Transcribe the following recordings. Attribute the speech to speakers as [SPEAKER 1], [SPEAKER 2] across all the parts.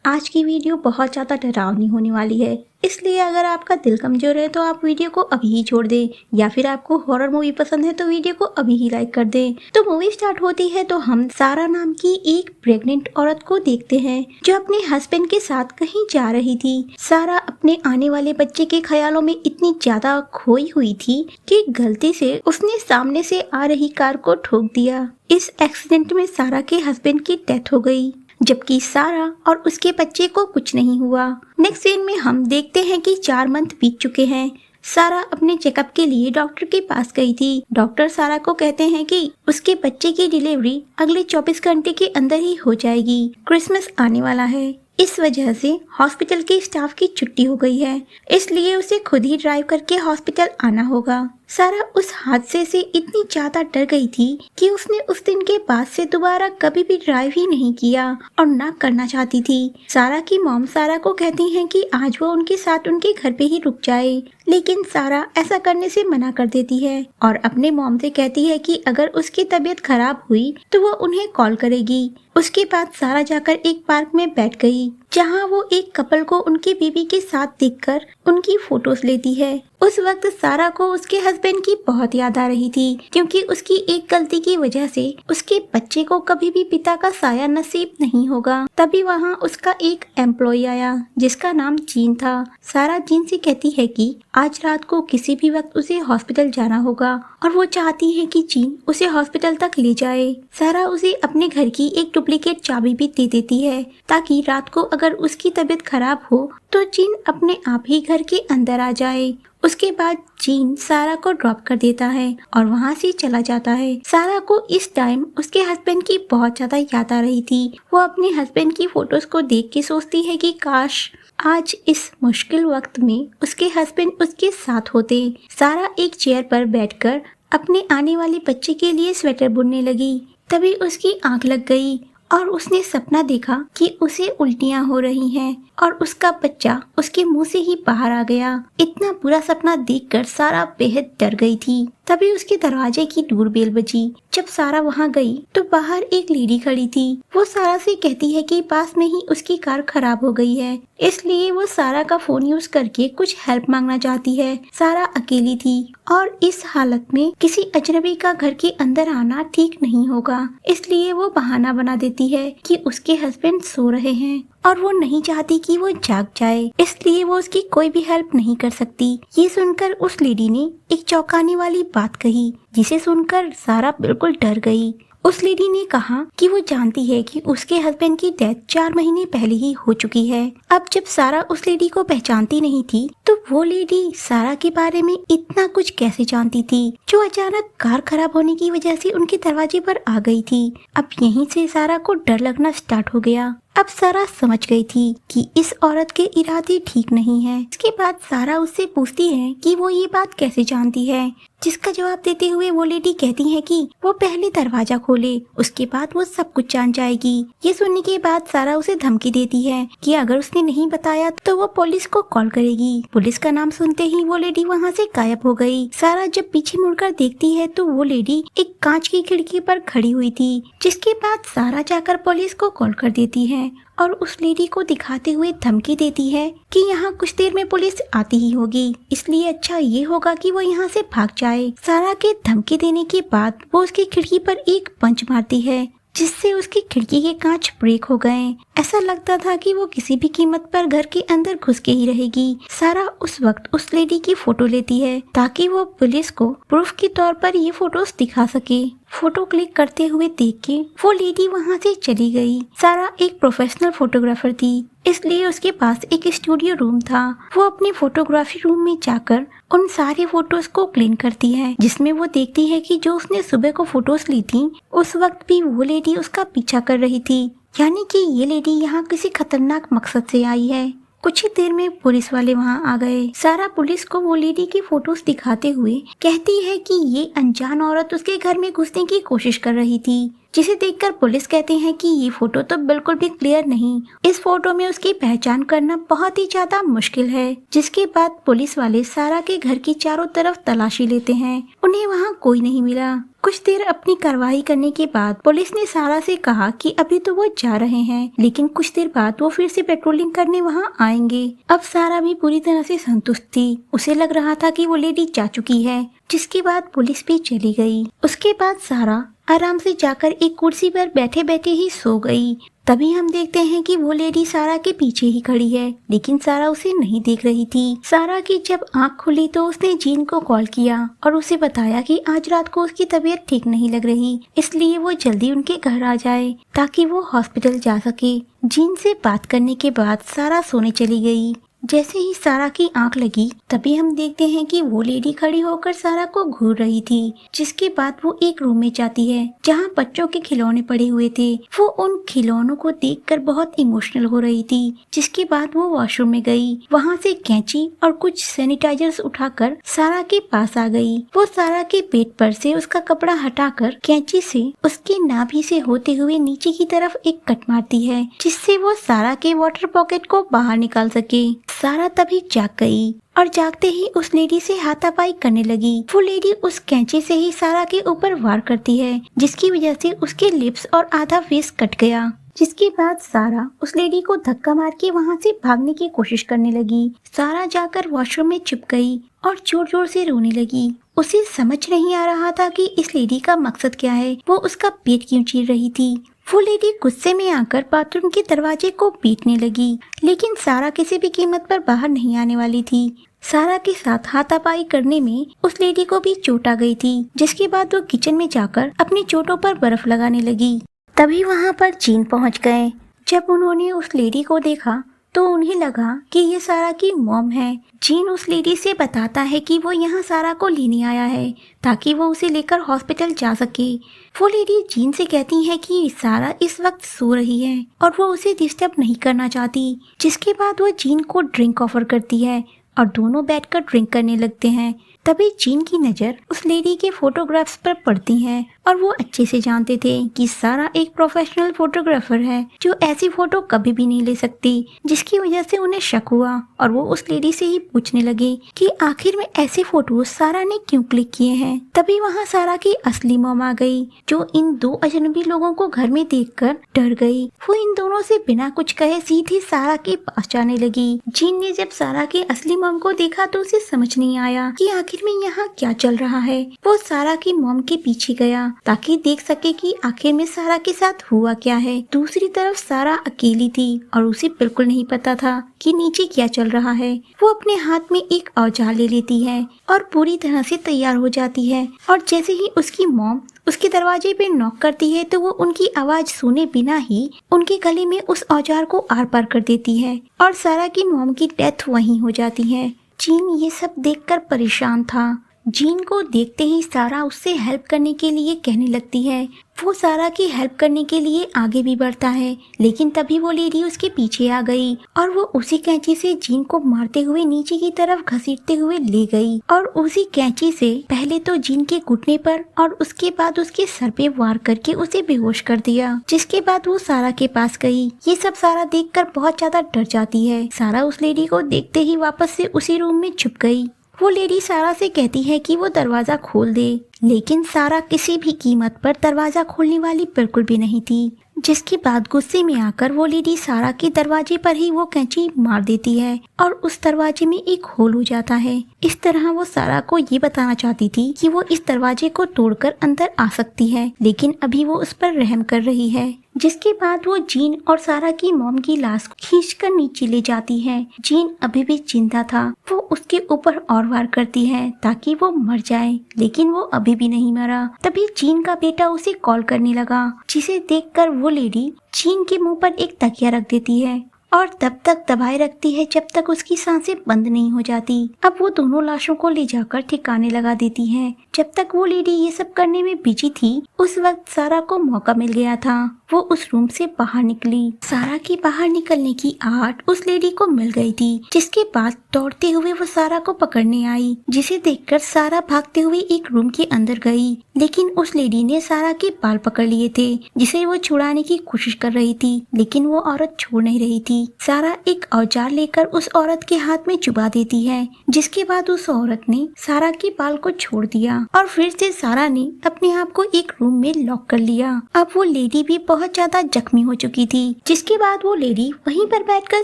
[SPEAKER 1] आज की वीडियो बहुत ज़्यादा डरावनी होने वाली है, इसलिए अगर आपका दिल कमज़ोर है तो आप वीडियो को अभी ही छोड़ दें, या फिर आपको हॉरर मूवी पसंद है तो वीडियो को अभी ही लाइक कर दें। तो मूवी स्टार्ट होती है तो हम सारा नाम की एक प्रेग्नेंट औरत को देखते हैं जो अपने हस्बैंड के साथ कहीं जा रही थी। सारा अपने आने वाले बच्चे के ख्यालों में इतनी ज्यादा खोई हुई थी कि गलती से उसने सामने से आ रही कार को ठोक दिया। इस एक्सीडेंट में सारा के हस्बैंड की डेथ हो गई, जबकि सारा और उसके बच्चे को कुछ नहीं हुआ। नेक्स्ट सीन में हम देखते हैं कि 4 मंथ बीत चुके हैं। सारा अपने चेकअप के लिए डॉक्टर के पास गई थी। डॉक्टर सारा को कहते हैं कि उसके बच्चे की डिलीवरी अगले 24 घंटे के अंदर ही हो जाएगी। क्रिसमस आने वाला है, इस वजह से हॉस्पिटल के स्टाफ की छुट्टी हो गई है, इसलिए उसे खुद ही ड्राइव करके हॉस्पिटल आना होगा। सारा उस हादसे से इतनी ज्यादा डर गई थी कि उसने उस दिन के बाद से दोबारा कभी भी ड्राइव ही नहीं किया और ना करना चाहती थी। सारा की मॉम सारा को कहती हैं कि आज वो उनके साथ उनके घर पे ही रुक जाए, लेकिन सारा ऐसा करने से मना कर देती है और अपने मॉम से कहती है कि अगर उसकी तबीयत खराब हुई तो वो उन्हें कॉल करेगी। उसके बाद सारा जाकर एक पार्क में बैठ गई, जहां वो एक कपल को उनकी बेबी के साथ देखकर उनकी फोटोज लेती है। उस वक्त सारा को उसके हस्बैंड की बहुत याद आ रही थी, क्योंकि उसकी एक गलती की वजह से उसके बच्चे को कभी भी पिता का साया नसीब नहीं होगा। तभी वहां उसका एक एम्प्लॉय आया जिसका नाम जीन था। सारा जीन से कहती है कि आज रात को किसी भी वक्त उसे हॉस्पिटल जाना होगा और वो चाहती है कि जीन उसे हॉस्पिटल तक ले जाए। सारा उसे अपने घर की एक डुप्लीकेट चाबी भी दे देती है, ताकि रात को अगर उसकी तबीयत खराब हो तो जीन अपने आप ही घर के अंदर आ जाए। उसके बाद जीन सारा को ड्रॉप कर देता है और वहाँ से चला जाता है। सारा को इस टाइम उसके हस्बैंड की बहुत ज्यादा याद आ रही थी। वो अपने हस्बैंड की फोटोज को देख के सोचती है कि काश आज इस मुश्किल वक्त में उसके हस्बैंड उसके साथ होते। सारा एक चेयर पर बैठकर अपने आने वाले बच्चे के लिए स्वेटर बुनने लगी। तभी उसकी आंख लग गई और उसने सपना देखा कि उसे उल्टियां हो रही हैं और उसका बच्चा उसके मुंह से ही बाहर आ गया। इतना बुरा सपना देखकर सारा बेहद डर गई थी। तभी उसके दरवाजे की डोरबेल बजी। जब सारा वहां गई तो बाहर एक लेडी खड़ी थी। वो सारा से कहती है कि पास में ही उसकी कार खराब हो गई है, इसलिए वो सारा का फोन यूज करके कुछ हेल्प मांगना चाहती है। सारा अकेली थी और इस हालत में किसी अजनबी का घर के अंदर आना ठीक नहीं होगा, इसलिए वो बहाना बना देती है कि उसके हस्बैंड सो रहे हैं और वो नहीं चाहती कि वो जाग जाए, इसलिए वो उसकी कोई भी हेल्प नहीं कर सकती। ये सुनकर उस लेडी ने एक चौंकाने वाली बात कही, जिसे सुनकर सारा बिल्कुल डर गई। उस लेडी ने कहा कि वो जानती है कि उसके हस्बैंड की डेथ 4 महीने पहले ही हो चुकी है। अब जब सारा उस लेडी को पहचानती नहीं थी तो वो लेडी सारा के बारे में इतना कुछ कैसे जानती थी, जो अचानक कार खराब होने की वजह से उनके दरवाजे पर आ गई थी। अब यहीं से सारा को डर लगना स्टार्ट हो गया। अब सारा समझ गई थी कि इस औरत के इरादे ठीक नहीं है। इसके बाद सारा उससे पूछती है कि वो ये बात कैसे जानती है, जिसका जवाब देते हुए वो लेडी कहती है कि वो पहले दरवाजा खोले, उसके बाद वो सब कुछ जान जाएगी। ये सुनने के बाद सारा उसे धमकी देती है कि अगर उसने नहीं बताया तो वो पुलिस को कॉल करेगी। पुलिस का नाम सुनते ही वो लेडी वहाँ से गायब हो गई। सारा जब पीछे मुड़कर देखती है तो वो लेडी एक कांच की खिड़की पर खड़ी हुई थी, जिसके बाद सारा जाकर पुलिस को कॉल कर देती है और उस लेडी को दिखाते हुए धमकी देती है कि यहाँ कुछ देर में पुलिस आती ही होगी, इसलिए अच्छा ये होगा कि वो यहाँ से भाग जाए। सारा के धमकी देने के बाद वो उसकी खिड़की पर एक पंच मारती है, जिससे उसकी खिड़की के कांच ब्रेक हो गए। ऐसा लगता था कि वो किसी भी कीमत पर घर के अंदर घुस के ही रहेगी। सारा उस वक्त उस लेडी की फोटो लेती है ताकि वो पुलिस को प्रूफ के तौर पर ये फोटोज दिखा सके। फोटो क्लिक करते हुए देख के वो लेडी वहाँ से चली गई। सारा एक प्रोफेशनल फोटोग्राफर थी, इसलिए उसके पास एक स्टूडियो रूम था। वो अपने फोटोग्राफी रूम में जाकर उन सारे फोटोज को क्लीन करती है, जिसमें वो देखती है कि जो उसने सुबह को फोटोज ली थी उस वक्त भी वो लेडी उसका पीछा कर रही थी, यानी कि ये लेडी यहाँ किसी खतरनाक मकसद से आई है। कुछ ही देर में पुलिस वाले वहाँ आ गए। सारा पुलिस को वो लेडी की फोटोज दिखाते हुए कहती है कि ये अनजान औरत उसके घर में घुसने की कोशिश कर रही थी, जिसे देखकर पुलिस कहते हैं कि ये फोटो तो बिल्कुल भी क्लियर नहीं, इस फोटो में उसकी पहचान करना बहुत ही ज्यादा मुश्किल है। जिसके बाद पुलिस वाले सारा के घर की चारों तरफ तलाशी लेते हैं, उन्हें वहाँ कोई नहीं मिला। कुछ देर अपनी कार्रवाई करने के बाद पुलिस ने सारा से कहा कि अभी तो वो जा रहे हैं, लेकिन कुछ देर बाद वो फिर से पेट्रोलिंग करने वहाँ आएंगे। अब सारा भी पूरी तरह से संतुष्ट थी, उसे लग रहा था कि वो लेडी जा चुकी है। जिसके बाद पुलिस भी चली गई। उसके बाद सारा आराम से जाकर एक कुर्सी पर बैठे बैठे ही सो गई। तभी हम देखते हैं कि वो लेडी सारा के पीछे ही खड़ी है, लेकिन सारा उसे नहीं देख रही थी। सारा की जब आंख खुली तो उसने जीन को कॉल किया और उसे बताया कि आज रात को उसकी तबीयत ठीक नहीं लग रही, इसलिए वो जल्दी उनके घर आ जाए ताकि वो हॉस्पिटल जा सके। जीन से बात करने के बाद सारा सोने चली गई। जैसे ही सारा की आंख लगी तभी हम देखते हैं कि वो लेडी खड़ी होकर सारा को घूर रही थी। जिसके बाद वो एक रूम में जाती है जहाँ बच्चों के खिलौने पड़े हुए थे। वो उन खिलौनों को देखकर बहुत इमोशनल हो रही थी। जिसके बाद वो वॉशरूम में गई, वहाँ से कैंची और कुछ सैनिटाइजर्स उठाकर सारा के पास आ गई। वो सारा के पेट पर से उसका कपड़ा हटाकर कैंची से उसकी नाभि से होते हुए नीचे की तरफ एक कट मारती है, जिससे वो सारा के वाटर पॉकेट को बाहर निकाल सके। सारा तभी जाग गई और जागते ही उस लेडी से हाथापाई करने लगी। वो लेडी उस कैंची से ही सारा के ऊपर वार करती है, जिसकी वजह से उसके लिप्स और आधा फेस कट गया। जिसके बाद सारा उस लेडी को धक्का मार के वहाँ से भागने की कोशिश करने लगी। सारा जाकर वॉशरूम में छुप गई और जोर जोर से रोने लगी। उसे समझ नहीं आ रहा था कि इस लेडी का मकसद क्या है, वो उसका पेट क्यों चीर रही थी। वो लेडी गुस्से में आकर बाथरूम के दरवाजे को पीटने लगी, लेकिन सारा किसी भी कीमत पर बाहर नहीं आने वाली थी। सारा के साथ हाथापाई करने में उस लेडी को भी चोट आ गई थी। जिसके बाद वो किचन में जाकर अपनी चोटों पर बर्फ लगाने लगी। तभी वहाँ पर जीन पहुँच गए। जब उन्होंने उस लेडी को देखा तो उन्हें लगा कि ये सारा की मॉम है। जीन उस लेडी से बताता है कि वो यहाँ सारा को लेने आया है ताकि वो उसे लेकर हॉस्पिटल जा सके। वो लेडी जीन से कहती है कि सारा इस वक्त सो रही है और वो उसे डिस्टर्ब नहीं करना चाहती। जिसके बाद वो जीन को ड्रिंक ऑफर करती है और दोनों बैठकर ड्रिंक करने लगते हैं। तभी जीन की नज़र उस लेडी के फोटोग्राफ्स पर पड़ती है और वो अच्छे से जानते थे कि सारा एक प्रोफेशनल फोटोग्राफर है जो ऐसी फोटो कभी भी नहीं ले सकती। जिसकी वजह से उन्हें शक हुआ और वो उस लेडी से ही पूछने लगे कि आखिर में ऐसे फोटो सारा ने क्यों क्लिक किए हैं। तभी वहाँ सारा की असली मॉम आ गई, जो इन दो अजनबी लोगों को घर में देखकर डर गई। वो इन दोनों से बिना कुछ कहे सीधी सारा के पास जाने लगी। जीन ने जब सारा के असली मॉम को देखा तो उसे समझ नहीं आया कि आखिर में यहाँ क्या चल रहा है। वो सारा की मॉम के पीछे गया ताकि देख सके कि आखिर में सारा के साथ हुआ क्या है। दूसरी तरफ सारा अकेली थी और उसे बिल्कुल नहीं पता था कि नीचे क्या चल रहा है। वो अपने हाथ में एक औजार ले लेती है और पूरी तरह से तैयार हो जाती है और जैसे ही उसकी मॉम उसके दरवाजे पे नॉक करती है तो वो उनकी आवाज सुने बिना ही उनके गले में उस औजार को आर पार कर देती है और सारा की मॉम की डेथ वहीं हो जाती है। जीन ये सब देखकर परेशान था। जीन को देखते ही सारा उससे हेल्प करने के लिए कहने लगती है। वो सारा की हेल्प करने के लिए आगे भी बढ़ता है, लेकिन तभी वो लेडी उसके पीछे आ गई और वो उसी कैंची से जीन को मारते हुए नीचे की तरफ घसीटते हुए ले गई और उसी कैंची से पहले तो जीन के घुटने पर और उसके बाद उसके सर पे वार करके उसे बेहोश कर दिया। जिसके बाद वो सारा के पास गई। ये सब सारा देखकर बहुत ज्यादा डर जाती है। सारा उस लेडी को देखते ही वापस से उसी रूम में छुप गई। वो लेडी सारा से कहती है कि वो दरवाजा खोल दे, लेकिन सारा किसी भी कीमत पर दरवाजा खोलने वाली बिल्कुल भी नहीं थी। जिसके बाद गुस्से में आकर वो लेडी सारा के दरवाजे पर ही वो कैंची मार देती है और उस दरवाजे में एक होल हो जाता है। इस तरह वो सारा को ये बताना चाहती थी कि वो इस दरवाजे को तोड़कर अंदर आ सकती है, लेकिन अभी वो उस पर रहम कर रही है। जिसके बाद वो जीन और सारा की मॉम की लाश को खींचकर नीचे ले जाती है। जीन अभी भी जिंदा था। वो उसके ऊपर और वार करती है ताकि वो मर जाए, लेकिन वो अभी भी नहीं मरा। तभी जीन का बेटा उसे कॉल करने लगा, जिसे देखकर वो लेडी जीन के मुंह पर एक तकिया रख देती है और तब तक दबाए रखती है जब तक उसकी सांसें बंद नहीं हो जाती। अब वो दोनों लाशों को ले जाकर ठिकाने लगा देती है। जब तक वो लेडी ये सब करने में बिजी थी, उस वक्त सारा को मौका मिल गया था। वो उस रूम से बाहर निकली। सारा की बाहर निकलने की आहट उस लेडी को मिल गई थी, जिसके बाद दौड़ते हुए वो सारा को पकड़ने आई, जिसे देखकर सारा भागते हुए एक रूम के अंदर गई। लेकिन उस लेडी ने सारा के बाल पकड़ लिए थे, जिसे वो छुड़ाने की कोशिश कर रही थी, लेकिन वो औरत छोड़ नहीं रही थी। सारा एक औजार लेकर उस औरत के हाथ में चुबा देती है, जिसके बाद उस औरत ने सारा के बाल को छोड़ दिया और फिर से सारा ने अपने आप को एक रूम में लॉक कर लिया। अब वो लेडी भी बहुत ज्यादा जख्मी हो चुकी थी, जिसके बाद वो लेडी वहीं पर बैठकर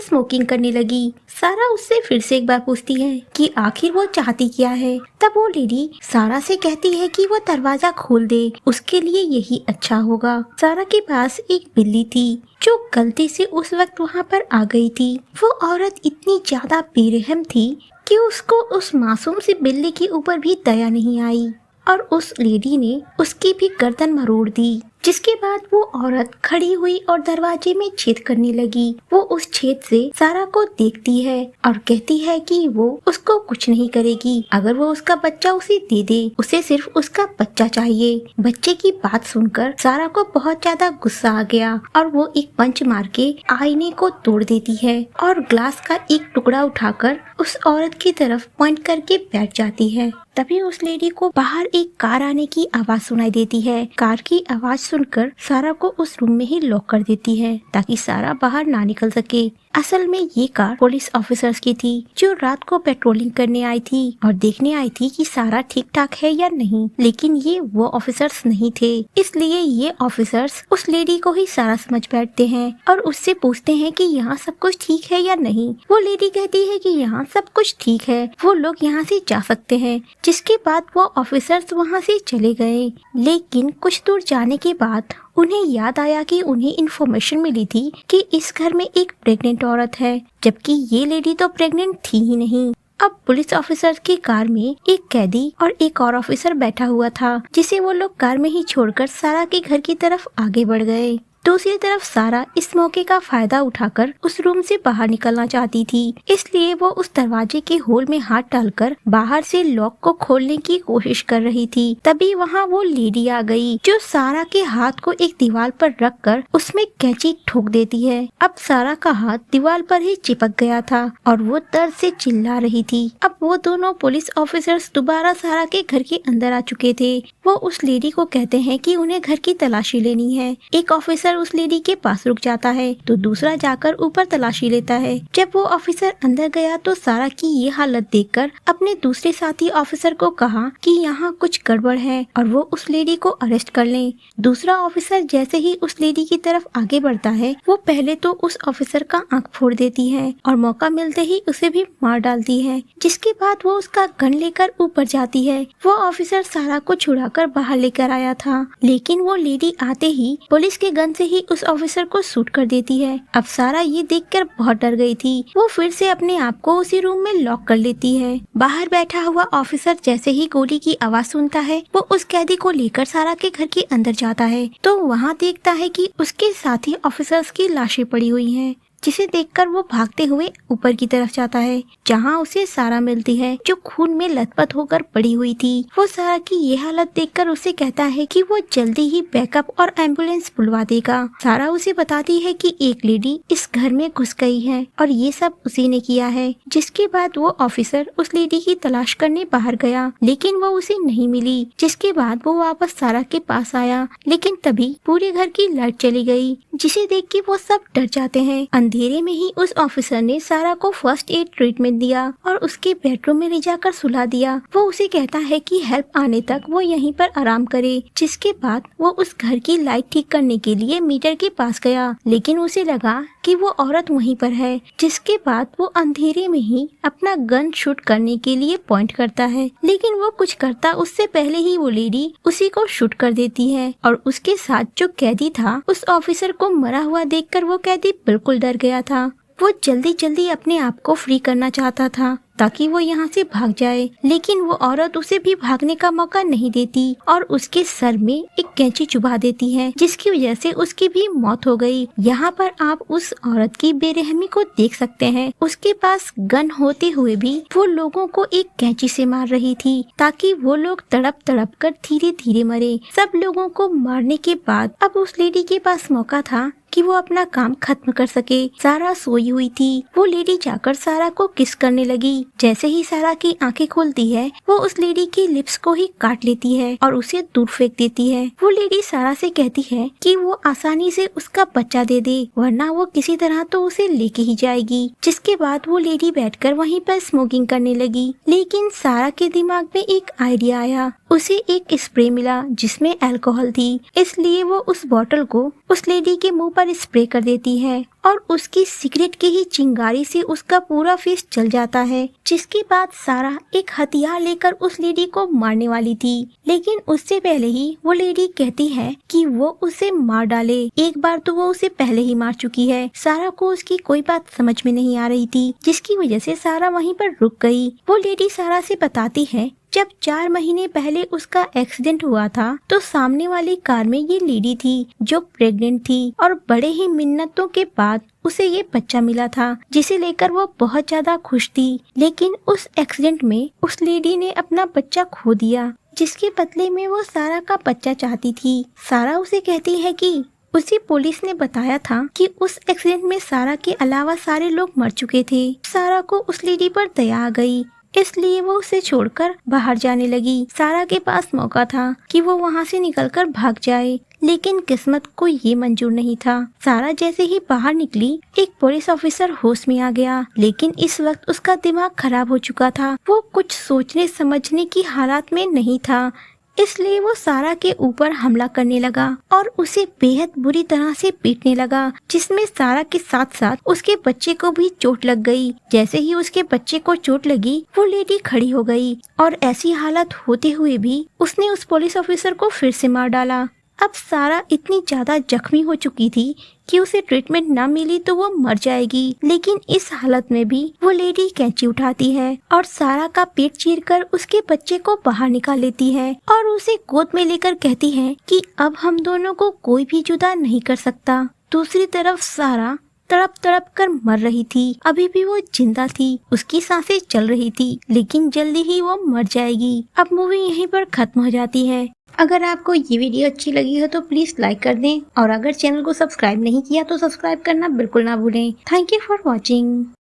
[SPEAKER 1] स्मोकिंग करने लगी। सारा उससे फिर से एक बार पूछती है कि आखिर वो चाहती क्या है। तब वो लेडी सारा से कहती है कि वो दरवाजा खोल दे, उसके लिए यही अच्छा होगा। सारा के पास एक बिल्ली थी जो गलती से उस वक्त वहाँ पर आ गई थी। वो औरत इतनी ज्यादा बेरहम थी कि उसको उस मासूम सी बिल्ली के ऊपर भी दया नहीं आई और उस लेडी ने उसकी भी गर्दन मरोड़ दी, जिसके बाद वो औरत खड़ी हुई और दरवाजे में छेद करने लगी। वो उस छेद से सारा को देखती है और कहती है कि वो उसको कुछ नहीं करेगी अगर वो उसका बच्चा उसे दे दे, उसे सिर्फ उसका बच्चा चाहिए। बच्चे की बात सुनकर सारा को बहुत ज्यादा गुस्सा आ गया और वो एक पंच मार के आईने को तोड़ देती है और ग्लास का एक टुकड़ा उठाकर उस औरत की तरफ पॉइंट करके बैठ जाती है। तभी उस लेडी को बाहर एक कार आने की आवाज सुनाई देती है। कार की आवाज सुनकर सारा को उस रूम में ही लॉक कर देती है ताकि सारा बाहर ना निकल सके। असल में ये कार पुलिस ऑफिसर्स की थी जो रात को पेट्रोलिंग करने आई थी और देखने आई थी कि सारा ठीक ठाक है या नहीं, लेकिन ये वो ऑफिसर्स नहीं थे। इसलिए ये ऑफिसर्स उस लेडी को ही सारा समझ बैठते हैं और उससे पूछते हैं कि यहाँ सब कुछ ठीक है या नहीं। वो लेडी कहती है कि यहाँ सब कुछ ठीक है, वो लोग यहाँ से जा सकते हैं। जिसके बाद वो ऑफिसर्स वहाँ से चले गए, लेकिन कुछ दूर जाने के बाद उन्हें याद आया कि उन्हें इन्फॉर्मेशन मिली थी कि इस घर में एक प्रेग्नेंट औरत है, जबकि ये लेडी तो प्रेग्नेंट थी ही नहीं। अब पुलिस ऑफिसर की कार में एक कैदी और एक और ऑफिसर बैठा हुआ था, जिसे वो लोग कार में ही छोड़कर सारा के घर की तरफ आगे बढ़ गए। दूसरी तरफ सारा इस मौके का फायदा उठाकर उस रूम से बाहर निकलना चाहती थी, इसलिए वो उस दरवाजे के होल में हाथ डालकर बाहर से लॉक को खोलने की कोशिश कर रही थी। तभी वहाँ वो लेडी आ गई जो सारा के हाथ को एक दीवार पर रखकर उसमें कैंची ठोक देती है। अब सारा का हाथ दीवार पर ही चिपक गया था और वो दर्द से चिल्ला रही थी। अब वो दोनों पुलिस ऑफिसर्स दोबारा सारा के घर के अंदर आ चुके थे। वो उस लेडी को कहते हैं कि उन्हें घर की तलाशी लेनी है। एक ऑफिसर उस लेडी के पास रुक जाता है तो दूसरा जाकर ऊपर तलाशी लेता है। जब वो ऑफिसर अंदर गया तो सारा की ये हालत देखकर अपने दूसरे साथी ऑफिसर को कहा कि यहाँ कुछ गड़बड़ है और वो उस लेडी को अरेस्ट कर लें। दूसरा ऑफिसर जैसे ही उस लेडी की तरफ आगे बढ़ता है, वो पहले तो उस ऑफिसर का आंख फोड़ देती है और मौका मिलते ही उसे भी मार डालती है। जिसके बाद वो उसका गन लेकर ऊपर जाती है। वो ऑफिसर सारा को छुड़ाकर बाहर लेकर आया था, लेकिन वो लेडी आते ही पुलिस के गन से ही उस ऑफिसर को शूट कर देती है। अब सारा ये देखकर बहुत डर गई थी। वो फिर से अपने आप को उसी रूम में लॉक कर लेती है। बाहर बैठा हुआ ऑफिसर जैसे ही गोली की आवाज सुनता है, वो उस कैदी को लेकर सारा के घर के अंदर जाता है तो वहाँ देखता है कि उसके साथी ऑफिसर्स की लाशें पड़ी हुई हैं, जिसे देखकर वो भागते हुए ऊपर की तरफ जाता है, जहाँ उसे सारा मिलती है जो खून में लथपथ होकर पड़ी हुई थी। वो सारा की ये हालत देखकर उसे कहता है कि वो जल्दी ही बैकअप और एम्बुलेंस बुलवा देगा। सारा उसे बताती है कि एक लेडी इस घर में घुस गई है और ये सब उसी ने किया है। जिसके बाद वो ऑफिसर उस लेडी की तलाश करने बाहर गया, लेकिन वो उसे नहीं मिली। जिसके बाद वो वापस सारा के पास आया, लेकिन तभी पूरे घर की लाइट चली गई, जिसे देख के वो सब डर जाते हैं। अंधेरे में ही उस ऑफिसर ने सारा को फर्स्ट एड ट्रीटमेंट दिया और उसके बेडरूम में ले जाकर सुला दिया। वो उसे कहता है कि हेल्प आने तक वो यहीं पर आराम करे। जिसके बाद वो उस घर की लाइट ठीक करने के लिए मीटर के पास गया, लेकिन उसे लगा कि वो औरत वहीं पर है। जिसके बाद वो अंधेरे में ही अपना गन शूट करने के लिए पॉइंट करता है, लेकिन वो कुछ करता उससे पहले ही वो लेडी उसी को शूट कर देती है और उसके साथ जो कैदी था, उस ऑफिसर को मरा हुआ देखकर वो कैदी बिल्कुल डर गया था। वो जल्दी जल्दी अपने आप को फ्री करना चाहता था ताकि वो यहाँ से भाग जाए, लेकिन वो औरत उसे भी भागने का मौका नहीं देती और उसके सर में एक कैंची चुभा देती है, जिसकी वजह से उसकी भी मौत हो गई। यहाँ पर आप उस औरत की बेरहमी को देख सकते हैं। उसके पास गन होते हुए भी वो लोगों को एक कैंची से मार रही थी ताकि वो लोग तड़प तड़प कर धीरे धीरे मरे। सब लोगों को मारने के बाद अब उस लेडी के पास मौका था कि वो अपना काम खत्म कर सके। सारा सोई हुई थी। वो लेडी जाकर सारा को किस करने लगी। जैसे ही सारा की आंखें खुलती है, वो उस लेडी की लिप्स को ही काट लेती है और उसे दूर फेंक देती है। वो लेडी सारा से कहती है कि वो आसानी से उसका बच्चा दे दे, वरना वो किसी तरह तो उसे लेके ही जाएगी। जिसके बाद वो लेडी बैठकर वहीं पर स्मोकिंग करने लगी। लेकिन सारा के दिमाग में एक आइडिया आया। उसे एक स्प्रे मिला जिसमें अल्कोहल थी, इसलिए वो उस बोतल को उस लेडी के मुंह पर स्प्रे कर देती है और उसकी सिगरेट की ही चिंगारी से उसका पूरा फेस जल जाता है। जिसके बाद सारा एक हथियार लेकर उस लेडी को मारने वाली थी, लेकिन उससे पहले ही वो लेडी कहती है कि वो उसे मार डाले। एक बार तो वो उसे पहले ही मार चुकी है। सारा को उसकी कोई बात समझ में नहीं आ रही थी, जिसकी वजह से सारा वहीं पर रुक गई। वो लेडी सारा से बताती है जब 4 महीने पहले उसका एक्सीडेंट हुआ था तो सामने वाली कार में ये लेडी थी जो प्रेग्नेंट थी और बड़े ही मिन्नतों के बाद उसे ये बच्चा मिला था, जिसे लेकर वो बहुत ज्यादा खुश थी। लेकिन उस एक्सीडेंट में उस लेडी ने अपना बच्चा खो दिया, जिसके बदले में वो सारा का बच्चा चाहती थी। सारा उसे कहती है कि उसे पुलिस ने बताया था कि उस एक्सीडेंट में सारा के अलावा सारे लोग मर चुके थे। सारा को उस लेडी पर दया आ गई, इसलिए वो उसे छोड़कर बाहर जाने लगी। सारा के पास मौका था कि वो वहाँ से निकलकर भाग जाए, लेकिन किस्मत को ये मंजूर नहीं था। सारा जैसे ही बाहर निकली, एक पुलिस ऑफिसर होश में आ गया, लेकिन इस वक्त उसका दिमाग खराब हो चुका था। वो कुछ सोचने समझने की हालात में नहीं था, इसलिए वो सारा के ऊपर हमला करने लगा और उसे बेहद बुरी तरह से पीटने लगा, जिसमें सारा के साथ साथ उसके बच्चे को भी चोट लग गई। जैसे ही उसके बच्चे को चोट लगी, वो लेडी खड़ी हो गई और ऐसी हालत होते हुए भी उसने उस पुलिस ऑफिसर को फिर से मार डाला। अब सारा इतनी ज्यादा जख्मी हो चुकी थी कि उसे ट्रीटमेंट न मिली तो वो मर जाएगी, लेकिन इस हालत में भी वो लेडी कैंची उठाती है और सारा का पेट चीरकर उसके बच्चे को बाहर निकाल लेती है और उसे गोद में लेकर कहती है कि अब हम दोनों को कोई भी जुदा नहीं कर सकता। दूसरी तरफ सारा तड़प तड़प कर मर रही थी। अभी भी वो जिंदा थी, उसकी सांसें चल रही थी, लेकिन जल्दी ही वो मर जाएगी। अब मूवी यहीं पर खत्म हो जाती है। अगर आपको ये वीडियो अच्छी लगी हो तो प्लीज लाइक कर दें और अगर चैनल को सब्सक्राइब नहीं किया तो सब्सक्राइब करना बिल्कुल ना भूलें। Thank you for watching.